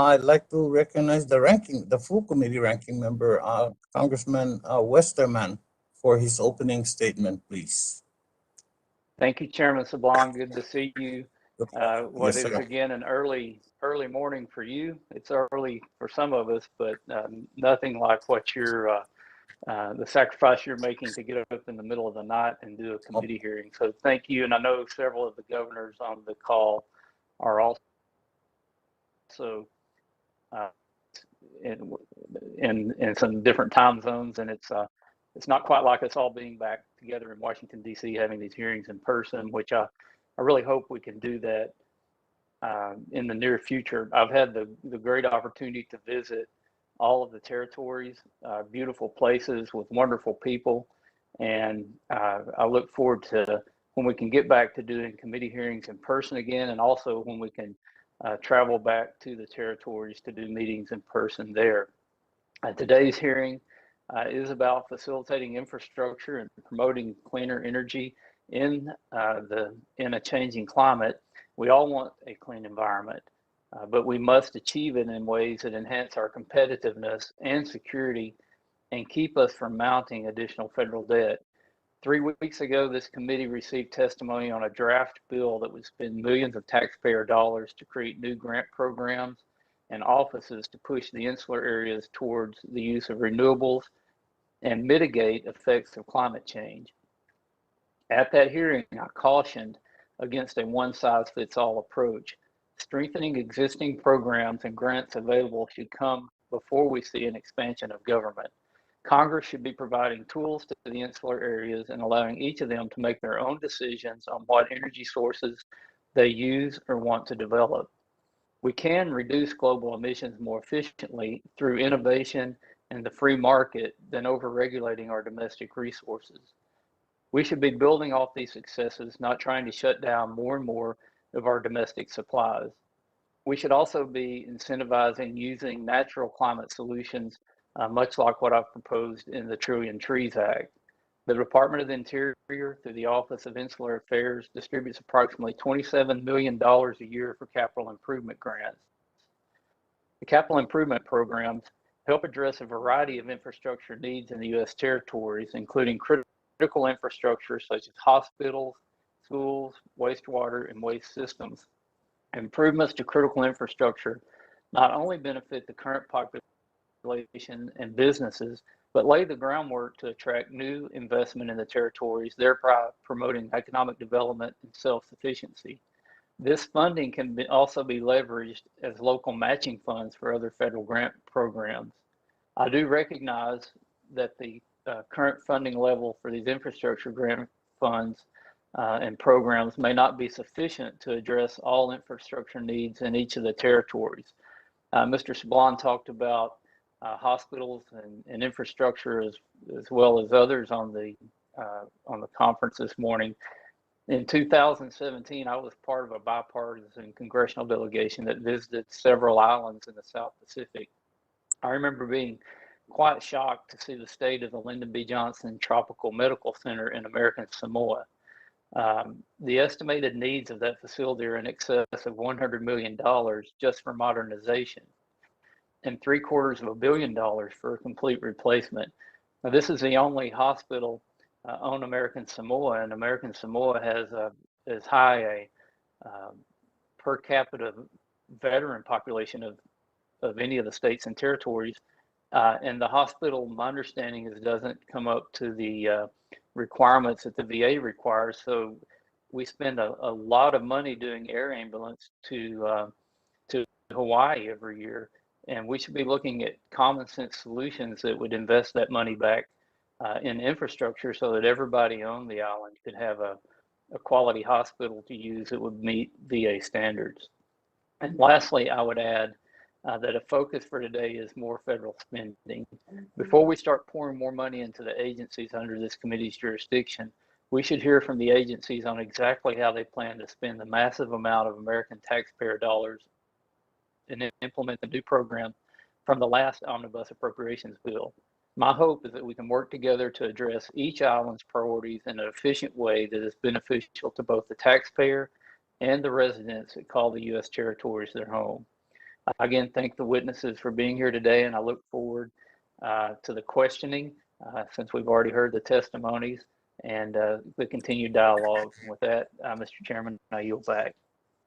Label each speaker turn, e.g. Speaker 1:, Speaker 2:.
Speaker 1: I'd like to recognize the full committee ranking member, Congressman Westerman, for his opening statement, please.
Speaker 2: Thank you, Chairman Sablon. Good to see you. What
Speaker 1: Yes,
Speaker 2: is
Speaker 1: sir.
Speaker 2: again an early morning for you. It's early for some of us, but nothing like what you're the sacrifice you're making to get up in the middle of the night and do a
Speaker 1: Oh,
Speaker 2: committee hearing. So thank you. And I know several of the governors on the call are also uh, in, in some different time zones, and it's not quite like us all being back together in Washington D.C. having these hearings in person, which I really hope we can do that in the near future. I've had the great opportunity to visit all of the territories, beautiful places with wonderful people, and I look forward to when we can get back to doing committee hearings in person again, and also when we can travel back to the territories to do meetings in person there. Today's hearing is about facilitating infrastructure and promoting cleaner energy in in a changing climate. We all want a clean environment, but we must achieve it in ways that enhance our competitiveness and security and keep us from mounting additional federal debt. 3 weeks ago, this committee received testimony on a draft bill that would spend millions of taxpayer dollars to create new grant programs and offices to push the insular areas towards the use of renewables and mitigate effects of climate change. At that hearing, I cautioned against a one-size-fits-all approach. Strengthening existing programs and grants available should come before we see an expansion of government. Congress should be providing tools to the insular areas and allowing each of them to make their own decisions on what energy sources they use or want to develop. We can reduce global emissions more efficiently through innovation and the free market than over-regulating our domestic resources. We should be building off these successes, not trying to shut down more and more of our domestic supplies. We should also be incentivizing using natural climate solutions, much like what I've proposed in the Trillion Trees Act. The Department of the Interior, through the Office of Insular Affairs, distributes approximately $27 million a year for capital improvement grants. The capital improvement programs help address a variety of infrastructure needs in the U.S. territories, including critical infrastructure such as hospitals, schools, wastewater, and waste systems. Improvements to critical infrastructure not only benefit the current population and businesses, but lay the groundwork to attract new investment in the territories, thereby promoting economic development and self-sufficiency. This funding can also be leveraged as local matching funds for other federal grant programs. I do recognize that the current funding level for these infrastructure grant funds and programs may not be sufficient to address all infrastructure needs in each of the territories. Mr. Sablon talked about hospitals and infrastructure as well as others on the conference this morning. In 2017, I was part of a bipartisan congressional delegation that visited several islands in the South Pacific. I remember being quite shocked to see the state of the Lyndon B. Johnson Tropical Medical Center in American Samoa. The estimated needs of that facility are in excess of $100 million just for modernization and $750 million for a complete replacement. Now, this is the only hospital on American Samoa, and American Samoa has as high a per capita veteran population of any of the states and territories. And the hospital, my understanding is, doesn't come up to the requirements that the VA requires. So we spend a lot of money doing air ambulance to Hawaii every year, and we should be looking at common sense solutions that would invest that money back in infrastructure so that everybody on the island could have a quality hospital to use that would meet VA standards. And lastly, I would add that a focus for today is more federal spending. Before we start pouring more money into the agencies under this committee's jurisdiction, we should hear from the agencies on exactly how they plan to spend the massive amount of American taxpayer dollars and implement the new program from the last omnibus appropriations bill. My hope is that we can work together to address each island's priorities in an efficient way that is beneficial to both the taxpayer and the residents that call the U.S. territories their home. again, thank the witnesses for being here today, and I look forward to the questioning since we've already heard the testimonies and the continued dialogue. And with that, Mr. Chairman, I yield back.